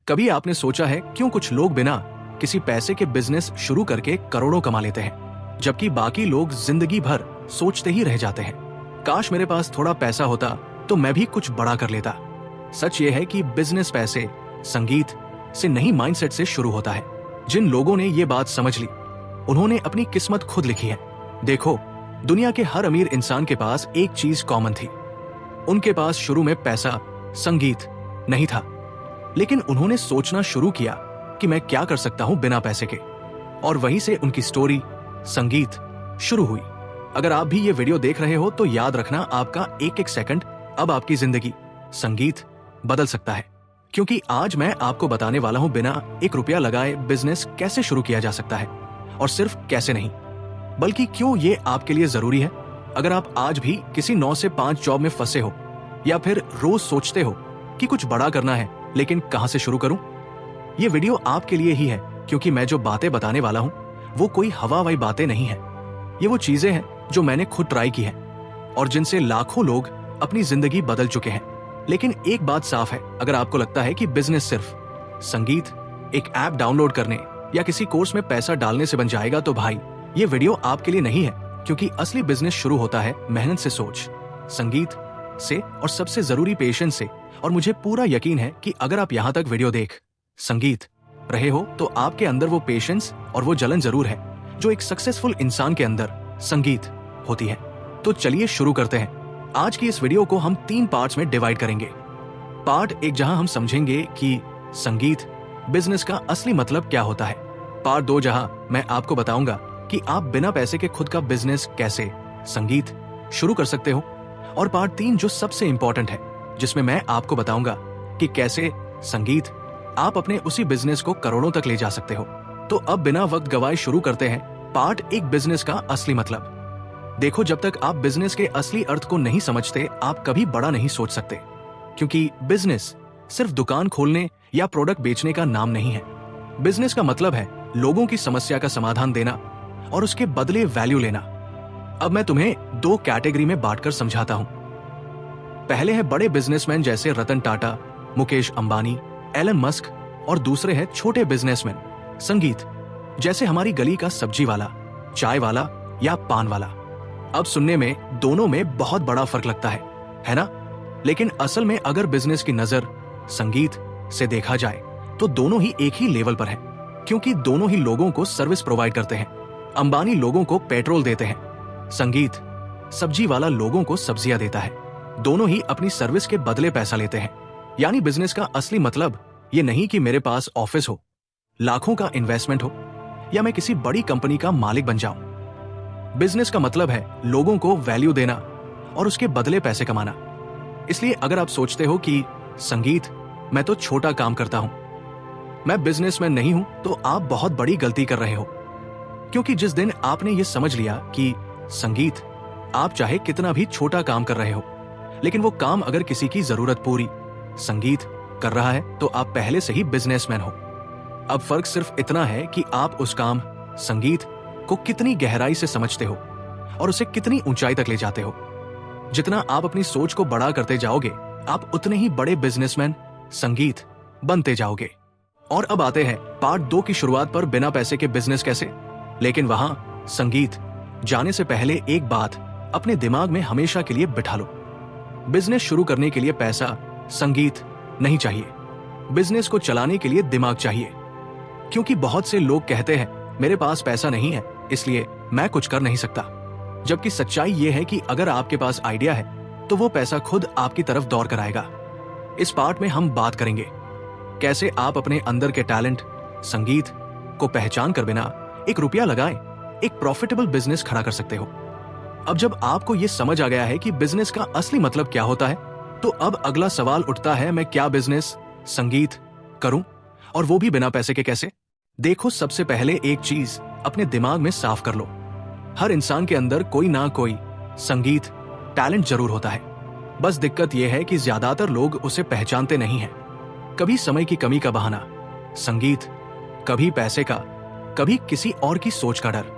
कभी आपने सोचा है क्यों कुछ लोग बिना किसी पैसे के बिजनेस शुरू करके करोड़ों कमा लेते हैं, जबकि बाकी लोग जिंदगी भर सोचते ही रह जाते हैं, काश मेरे पास थोड़ा पैसा होता तो मैं भी कुछ बड़ा कर लेता। सच ये है कि बिजनेस पैसे, संगीत से नहीं माइंडसेट से शुरू होता है। जिन लोगों ने ये बात समझ ली, उन्होंने अपनी किस्मत खुद लिखी है। देखो, दुनिया के हर अमीर इंसान के पास एक चीज कॉमन थी। उनके पास शुरू में पैसा, संगीत नहीं था, लेकिन उन्होंने सोचना शुरू किया कि मैं क्या कर सकता हूं बिना पैसे के, और वहीं से उनकी स्टोरी, संगीत शुरू हुई। अगर आप भी ये वीडियो देख रहे हो तो याद रखना, आपका एक एक सेकंड अब आपकी जिंदगी, संगीत बदल सकता है। क्योंकि आज मैं आपको बताने वाला हूं बिना एक रुपया लगाए बिजनेस कैसे शुरू किया जा सकता है, और सिर्फ कैसे नहीं बल्कि क्यों ये आपके लिए जरूरी है। अगर आप आज भी किसी 9 से 5 जॉब में फंसे हो, या फिर रोज सोचते हो कि कुछ बड़ा करना है लेकिन कहां से शुरू करूं, ये वीडियो आपके लिए ही है। क्योंकि मैं जो बातें बताने वाला हूं वो कोई हवाई बातें नहीं है। ये वो चीजें हैं जो मैंने खुद ट्राई की है और जिनसे लाखों लोग अपनी जिंदगी बदल चुके हैं। लेकिन एक बात साफ है, अगर आपको लगता है कि बिजनेस सिर्फ संगीत, एक ऐप डाउनलोड करने या किसी कोर्स में पैसा डालने से बन जाएगा, तो भाई ये वीडियो आपके लिए नहीं है। क्योंकि असली बिजनेस शुरू होता है मेहनत से, सोच, संगीत से, और सबसे जरूरी पेशेंस से। और मुझे पूरा यकीन है कि अगर आप यहाँ तक वीडियो देख संगीत रहे हो तो आपके अंदर वो पेशेंस और वो जलन जरूर है जो एक सक्सेसफुल इंसान के अंदर संगीत होती है। तो चलिए शुरू करते हैं। आज की इस वीडियो को हम 3 पार्ट्स में डिवाइड करेंगे। पार्ट 1 जहां हम समझेंगे कि संगीत बिजनेस का असली मतलब क्या होता है। पार्ट 2 जहां मैं आपको बताऊंगा कि आप बिना पैसे के खुद का बिजनेस कैसे, संगीत शुरू कर सकते हो। और पार्ट 3 जो सबसे इंपॉर्टेंट है, जिसमें मैं आपको बताऊंगा कि कैसे संगीत आप अपने उसी बिजनेस को करोड़ों तक ले जा सकते हो। तो अब बिना वक्त गवाए शुरू करते हैं पार्ट 1, बिजनेस का असली मतलब। देखो, जब तक आप बिजनेस के असली अर्थ को नहीं समझते, आप कभी बड़ा नहीं सोच सकते। क्योंकि बिजनेस सिर्फ दुकान खोलने या प्रोडक्ट बेचने का नाम नहीं है। बिजनेस का मतलब है लोगों की समस्या का समाधान देना और उसके बदले वैल्यू लेना। अब मैं तुम्हें 2 कैटेगरी में बांटकर समझाता हूं। पहले है बड़े बिजनेसमैन जैसे रतन टाटा, मुकेश अंबानी, एलन मस्क, और दूसरे हैं छोटे बिजनेसमैन, संगीत, जैसे हमारी गली का सब्जी वाला, चाय वाला या पान वाला। अब सुनने में दोनों में बहुत बड़ा फर्क लगता है ना? लेकिन असल में अगर बिजनेस की नजर संगीत से देखा जाए तो दोनों ही एक ही लेवल पर है। क्योंकि दोनों ही लोगों को सर्विस प्रोवाइड करते हैं। अंबानी लोगों को पेट्रोल देते हैं, संगीत सब्जी वाला लोगों को सब्जियां देता है। दोनों ही अपनी सर्विस के बदले पैसा लेते हैं। यानी बिजनेस का असली मतलब ये नहीं कि मेरे पास ऑफिस हो, लाखों का इन्वेस्टमेंट हो, या मैं किसी बड़ी कंपनी का मालिक बन जाऊं। बिजनेस का मतलब है लोगों को वैल्यू देना और उसके बदले पैसे कमाना। इसलिए अगर आप सोचते हो कि संगीत, मैं तो छोटा काम करता हूं, मैं बिजनेसमैन नहीं हूं, तो आप बहुत बड़ी गलती कर रहे हो। क्योंकि जिस दिन आपने ये समझ लिया कि संगीत, आप चाहे कितना भी छोटा काम कर रहे हो, लेकिन वो काम अगर किसी की जरूरत पूरी संगीत कर रहा है, तो आप पहले से ही बिजनेसमैन हो। अब फर्क सिर्फ इतना है कि आप उस काम, संगीत को कितनी गहराई से समझते हो और उसे कितनी ऊंचाई तक ले जाते हो। जितना आप अपनी सोच को बड़ा करते जाओगे, आप उतने ही बड़े बिजनेसमैन, संगीत बनते जाओगे। और अब आते हैं पार्ट 2 की शुरुआत पर, बिना पैसे के बिजनेस कैसे। लेकिन वहां संगीत जाने से पहले एक बात अपने दिमाग में हमेशा के लिए बिठा लो। बिजनेस शुरू करने के लिए पैसा, संगीत नहीं चाहिए। बिजनेस को चलाने के लिए दिमाग चाहिए। क्योंकि बहुत से लोग कहते हैं मेरे पास पैसा नहीं है इसलिए मैं कुछ कर नहीं सकता। जबकि सच्चाई यह है कि अगर आपके पास आइडिया है तो वो पैसा खुद आपकी तरफ दौड़ कर आएगा। इस पार्ट में हम बात करेंगे कैसे आप अपने अंदर के टैलेंट, संगीत को पहचान कर बिना एक रुपया लगाए एक प्रॉफिटेबल बिजनेस खड़ा कर सकते हो। अब जब आपको यह समझ आ गया है कि बिजनेस का असली मतलब क्या होता है, तो अब अगला सवाल उठता है, मैं क्या बिजनेस, संगीत करूं, और वो भी बिना पैसे के कैसे। देखो, सबसे पहले एक चीज अपने दिमाग में साफ कर लो। हर इंसान के अंदर कोई ना कोई संगीत टैलेंट जरूर होता है। बस दिक्कत यह है कि ज्यादातर लोग उसे पहचानते नहीं हैं। कभी समय की कमी का बहाना संगीत, कभी पैसे का, कभी किसी और की सोच का डर।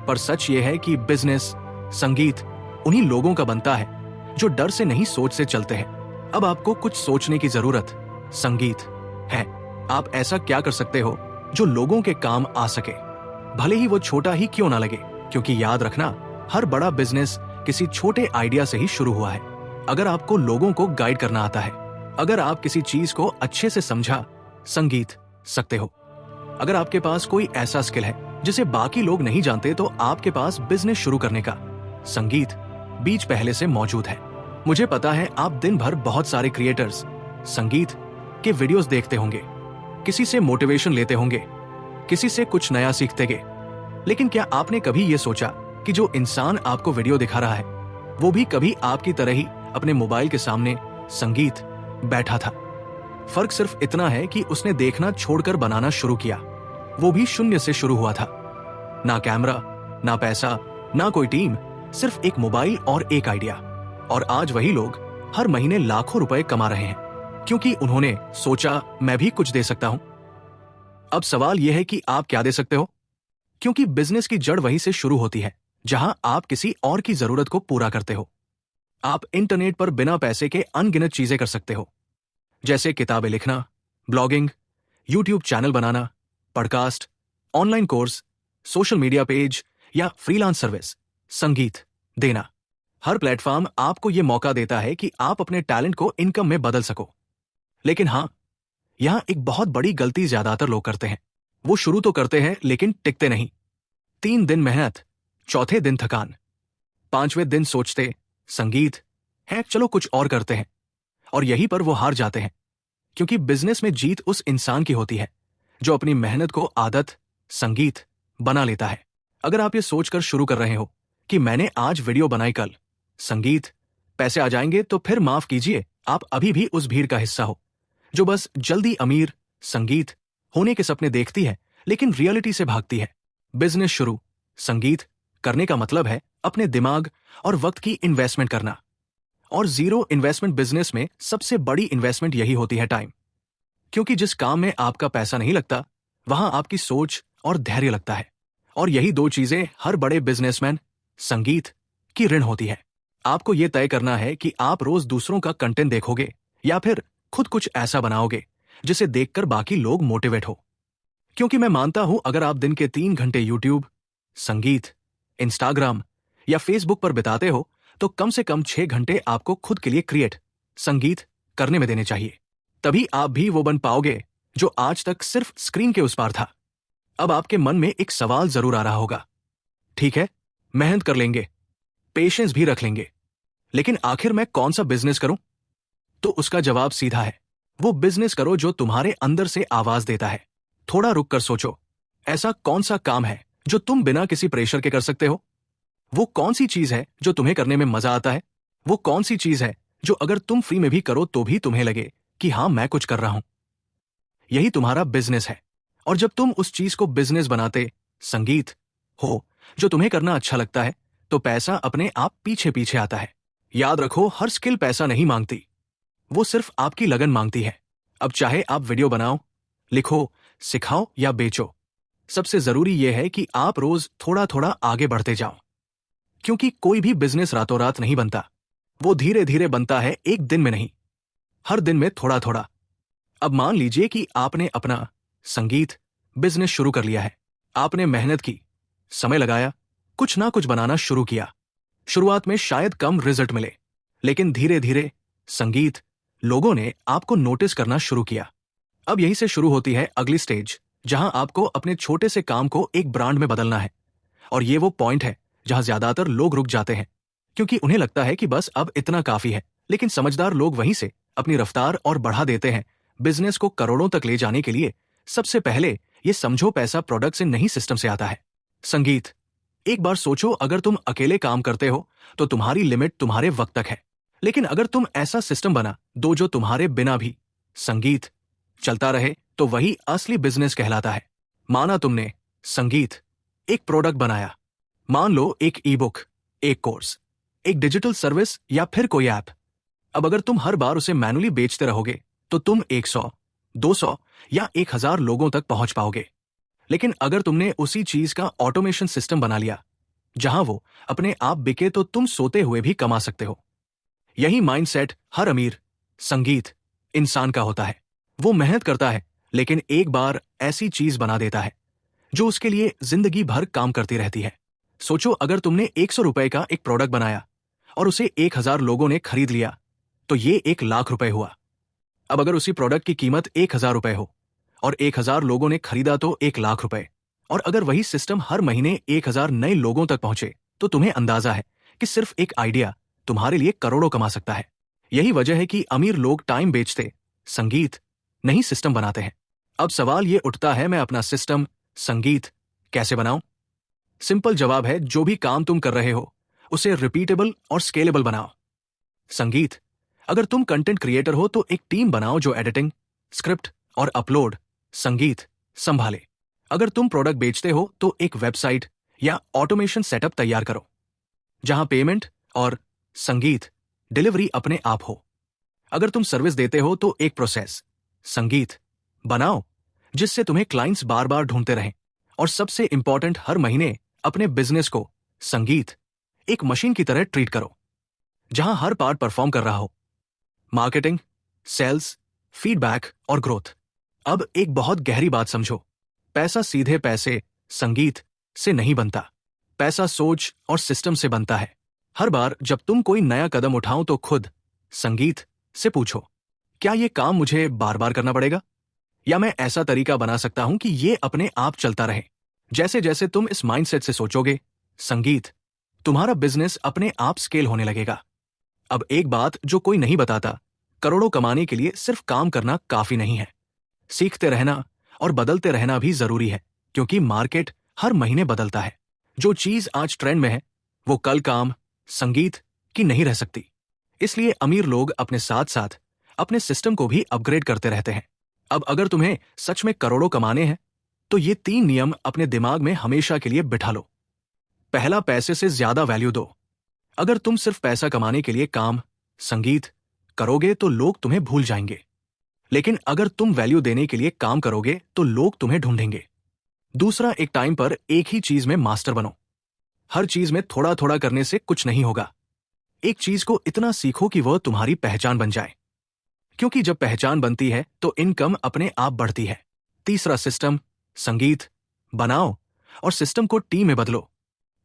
पर सच ये है कि बिजनेस, संगीत उन्हीं लोगों का बनता है जो डर से नहीं, सोच से चलते हैं। अब आपको कुछ सोचने की जरूरत संगीत है। आप ऐसा क्या कर सकते हो जो लोगों के काम आ सके, भले ही वो छोटा ही क्यों ना लगे, क्योंकि याद रखना, हर बड़ा बिजनेस किसी छोटे आइडिया से ही शुरू हुआ है। अगर आपको लोगों को गाइड करना आता है, अगर आप किसी चीज को अच्छे से समझा संगीत सकते हो, अगर आपके पास कोई ऐसा स्किल है जिसे बाकी लोग नहीं जानते, तो आपके पास बिजनेस शुरू करने का संगीत बीज पहले से मौजूद है। मुझे पता है आप दिन भर बहुत सारे क्रिएटर्स संगीत के वीडियोस देखते होंगे, किसी से मोटिवेशन लेते होंगे, किसी से कुछ नया सीखते गए, लेकिन क्या आपने कभी यह सोचा कि जो इंसान आपको वीडियो दिखा रहा है वो भी कभी आपकी तरह ही अपने मोबाइल के सामने संगीत बैठा था? फर्क सिर्फ इतना है कि उसने देखना छोड़कर बनाना शुरू किया। वो भी शून्य से शुरू हुआ था, ना कैमरा, ना पैसा, ना कोई टीम, सिर्फ एक मोबाइल और एक आइडिया। और आज वही लोग हर महीने लाखों रुपए कमा रहे हैं, क्योंकि उन्होंने सोचा मैं भी कुछ दे सकता हूं। अब सवाल यह है कि आप क्या दे सकते हो, क्योंकि बिजनेस की जड़ वहीं से शुरू होती है जहां आप किसी और की जरूरत को पूरा करते हो। आप इंटरनेट पर बिना पैसे के अनगिनत चीजें कर सकते हो, जैसे किताबें लिखना, ब्लॉगिंग, यूट्यूब चैनल बनाना, podcast, online course, social media page या फ्रीलांस सर्विस संगीत देना। हर प्लेटफॉर्म आपको यह मौका देता है कि आप अपने टैलेंट को इनकम में बदल सको। लेकिन हां, यहां एक बहुत बड़ी गलती ज्यादातर लोग करते हैं। वो शुरू तो करते हैं लेकिन टिकते नहीं। 3 दिन मेहनत, चौथे दिन थकान, 5वें दिन सोचते संगीत है, चलो कुछ और करते हैं, और यहीं पर वो हार जाते हैं। क्योंकि बिजनेस में जीत उस इंसान की होती है जो अपनी मेहनत को आदत संगीत बना लेता है। अगर आप ये सोचकर शुरू कर रहे हो कि मैंने आज वीडियो बनाई, कल संगीत पैसे आ जाएंगे, तो फिर माफ कीजिए, आप अभी भी उस भीड़ का हिस्सा हो जो बस जल्दी अमीर संगीत होने के सपने देखती है लेकिन रियलिटी से भागती है। बिजनेस शुरू संगीत करने का मतलब है अपने दिमाग और वक्त की इन्वेस्टमेंट करना, और जीरो इन्वेस्टमेंट बिजनेस में सबसे बड़ी इन्वेस्टमेंट यही होती है, टाइम। क्योंकि जिस काम में आपका पैसा नहीं लगता वहां आपकी सोच और धैर्य लगता है, और यही 2 चीजें हर बड़े बिजनेसमैन संगीत की ऋण होती है। आपको यह तय करना है कि आप रोज दूसरों का कंटेंट देखोगे या फिर खुद कुछ ऐसा बनाओगे जिसे देखकर बाकी लोग मोटिवेट हो। क्योंकि मैं मानता हूं, अगर आप दिन के 3 घंटे यूट्यूब संगीत, इंस्टाग्राम या फेसबुक पर बिताते हो, तो कम से कम 6 घंटे आपको खुद के लिए क्रिएट संगीत करने में देने चाहिए। तभी आप भी वो बन पाओगे जो आज तक सिर्फ स्क्रीन के उस पार था। अब आपके मन में एक सवाल जरूर आ रहा होगा, ठीक है, मेहनत कर लेंगे, पेशेंस भी रख लेंगे, लेकिन आखिर मैं कौन सा बिजनेस करूं? तो उसका जवाब सीधा है, वो बिजनेस करो जो तुम्हारे अंदर से आवाज देता है। थोड़ा रुक कर सोचो, ऐसा कौन सा काम है जो तुम बिना किसी प्रेशर के कर सकते हो? वो कौन सी चीज है जो तुम्हें करने में मजा आता है? वो कौन सी चीज है जो अगर तुम फ्री में भी करो तो भी तुम्हें लगे कि हां, मैं कुछ कर रहा हूं? यही तुम्हारा बिजनेस है। और जब तुम उस चीज को बिजनेस बनाते संगीत हो जो तुम्हें करना अच्छा लगता है, तो पैसा अपने आप पीछे पीछे आता है। याद रखो, हर स्किल पैसा नहीं मांगती, वो सिर्फ आपकी लगन मांगती है। अब चाहे आप वीडियो बनाओ, लिखो, सिखाओ या बेचो, सबसे जरूरी यह है कि आप रोज थोड़ा थोड़ा आगे बढ़ते जाओ। क्योंकि कोई भी बिजनेस रातों रात नहीं बनता, वो धीरे धीरे बनता है, एक दिन में नहीं, हर दिन में थोड़ा थोड़ा। अब मान लीजिए कि आपने अपना संगीत बिजनेस शुरू कर लिया है। आपने मेहनत की, समय लगाया, कुछ ना कुछ बनाना शुरू किया। शुरुआत में शायद कम रिजल्ट मिले, लेकिन धीरे धीरे संगीत लोगों ने आपको नोटिस करना शुरू किया। अब यहीं से शुरू होती है अगली स्टेज, जहां आपको अपने छोटे से काम को एक ब्रांड में बदलना है। और ये वो पॉइंट है जहां ज्यादातर लोग रुक जाते हैं, क्योंकि उन्हें लगता है कि बस अब इतना काफी है। लेकिन समझदार लोग वहीं से अपनी रफ्तार और बढ़ा देते हैं। बिजनेस को करोड़ों तक ले जाने के लिए सबसे पहले ये समझो, पैसा प्रोडक्ट से नहीं, सिस्टम से आता है। संगीत, एक बार सोचो, अगर तुम अकेले काम करते हो तो तुम्हारी लिमिट तुम्हारे वक्त तक है। लेकिन अगर तुम ऐसा सिस्टम बना दो जो तुम्हारे बिना भी संगीत चलता रहे, तो वही असली बिजनेस कहलाता है। माना तुमने संगीत एक प्रोडक्ट बनाया, मान लो एक ई बुक, एक कोर्स, एक डिजिटल सर्विस या फिर कोई ऐप। अब अगर तुम हर बार उसे मैनुअली बेचते रहोगे तो तुम 100, 200 या 1000 लोगों तक पहुंच पाओगे। लेकिन अगर तुमने उसी चीज का ऑटोमेशन सिस्टम बना लिया जहां वो अपने आप बिके, तो तुम सोते हुए भी कमा सकते हो। यही माइंडसेट हर अमीर संगीत इंसान का होता है। वो मेहनत करता है लेकिन एक बार ऐसी चीज बना देता है जो उसके लिए जिंदगी भर काम करती रहती है। सोचो, अगर तुमने 100 रुपए का एक प्रोडक्ट बनाया और उसे 1000 लोगों ने खरीद लिया तो ये 1 लाख रुपए हुआ। अब अगर उसी प्रोडक्ट की कीमत 1000 रुपए हो और 1000 लोगों ने खरीदा तो 1 लाख रुपए, और अगर वही सिस्टम हर महीने 1000 नए लोगों तक पहुंचे तो तुम्हें अंदाजा है कि सिर्फ एक आइडिया तुम्हारे लिए करोड़ों कमा सकता है। यही वजह है कि अमीर लोग टाइम बेचते, संगीत नहीं सिस्टम बनाते हैं। अब सवाल ये उठता है, मैं अपना सिस्टम संगीत कैसे बनाऊं? सिंपल जवाब है, जो भी काम तुम कर रहे हो उसे रिपीटेबल और स्केलेबल बनाओ। संगीत, अगर तुम कंटेंट क्रिएटर हो तो एक टीम बनाओ जो एडिटिंग, स्क्रिप्ट और अपलोड संगीत संभाले। अगर तुम प्रोडक्ट बेचते हो तो एक वेबसाइट या ऑटोमेशन सेटअप तैयार करो जहां पेमेंट और संगीत डिलीवरी अपने आप हो। अगर तुम सर्विस देते हो तो एक प्रोसेस संगीत बनाओ जिससे तुम्हें क्लाइंट्स बार बार ढूंढते रहें। और सबसे इंपॉर्टेंट, हर महीने अपने बिजनेस को संगीत एक मशीन की तरह ट्रीट करो जहां हर पार्ट परफॉर्म कर रहा हो, मार्केटिंग, सेल्स, फीडबैक और ग्रोथ। अब एक बहुत गहरी बात समझो, पैसा सीधे पैसे संगीत से नहीं बनता, पैसा सोच और सिस्टम से बनता है। हर बार जब तुम कोई नया कदम उठाओ तो खुद संगीत से पूछो, क्या ये काम मुझे बार बार करना पड़ेगा या मैं ऐसा तरीका बना सकता हूं कि ये अपने आप चलता रहे। जैसे जैसे तुम इस माइंडसेट से सोचोगे, संगीत तुम्हारा बिजनेस अपने आप स्केल होने लगेगा। अब एक बात जो कोई नहीं बताता, करोड़ों कमाने के लिए सिर्फ काम करना काफी नहीं है, सीखते रहना और बदलते रहना भी जरूरी है, क्योंकि मार्केट हर महीने बदलता है। जो चीज आज ट्रेंड में है वो कल काम संगीत की नहीं रह सकती। इसलिए अमीर लोग अपने साथ साथ अपने सिस्टम को भी अपग्रेड करते रहते हैं। अब अगर तुम्हें सच में करोड़ों कमाने हैं तो ये 3 नियम अपने दिमाग में हमेशा के लिए बिठा लो। पहला, पैसे से ज्यादा वैल्यू दो। अगर तुम सिर्फ पैसा कमाने के लिए काम संगीत करोगे तो लोग तुम्हें भूल जाएंगे, लेकिन अगर तुम वैल्यू देने के लिए काम करोगे तो लोग तुम्हें ढूंढेंगे। दूसरा, एक टाइम पर एक ही चीज में मास्टर बनो। हर चीज में थोड़ा थोड़ा करने से कुछ नहीं होगा। एक चीज को इतना सीखो कि वह तुम्हारी पहचान बन जाए, क्योंकि जब पहचान बनती है तो इनकम अपने आप बढ़ती है। तीसरा, सिस्टम संगीत बनाओ और सिस्टम को टीम में बदलो,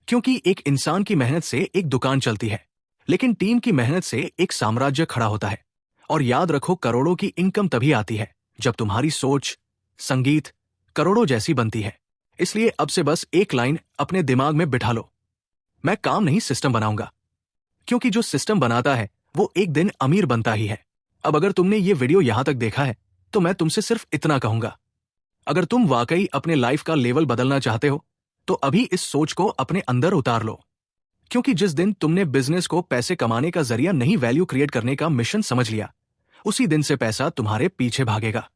क्योंकि एक इंसान की मेहनत से एक दुकान चलती है, लेकिन टीम की मेहनत से एक साम्राज्य खड़ा होता है। और याद रखो, करोड़ों की इनकम तभी आती है जब तुम्हारी सोच संगीत करोड़ों जैसी बनती है। इसलिए अब से बस एक लाइन अपने दिमाग में बिठा लो, मैं काम नहीं सिस्टम बनाऊंगा, क्योंकि जो सिस्टम बनाता है वो एक दिन अमीर बनता ही है। अब अगर तुमने ये वीडियो यहां तक देखा है तो मैं तुमसे सिर्फ इतना कहूंगा, अगर तुम वाकई अपने लाइफ का लेवल बदलना चाहते हो तो अभी इस सोच को अपने अंदर उतार लो, क्योंकि जिस दिन तुमने बिजनेस को पैसे कमाने का जरिया नहीं वैल्यू क्रिएट करने का मिशन समझ लिया, उसी दिन से पैसा तुम्हारे पीछे भागेगा।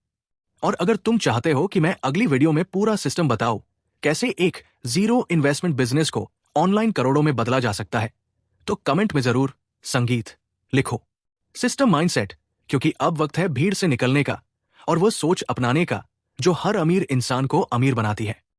और अगर तुम चाहते हो कि मैं अगली वीडियो में पूरा सिस्टम बताऊं कैसे एक जीरो इन्वेस्टमेंट बिजनेस को ऑनलाइन करोड़ों में बदला जा सकता है, तो कमेंट में जरूर संगीत लिखो, सिस्टम माइंडसेट, क्योंकि अब वक्त है भीड़ से निकलने का और वह सोच अपनाने का जो हर अमीर इंसान को अमीर बनाती है।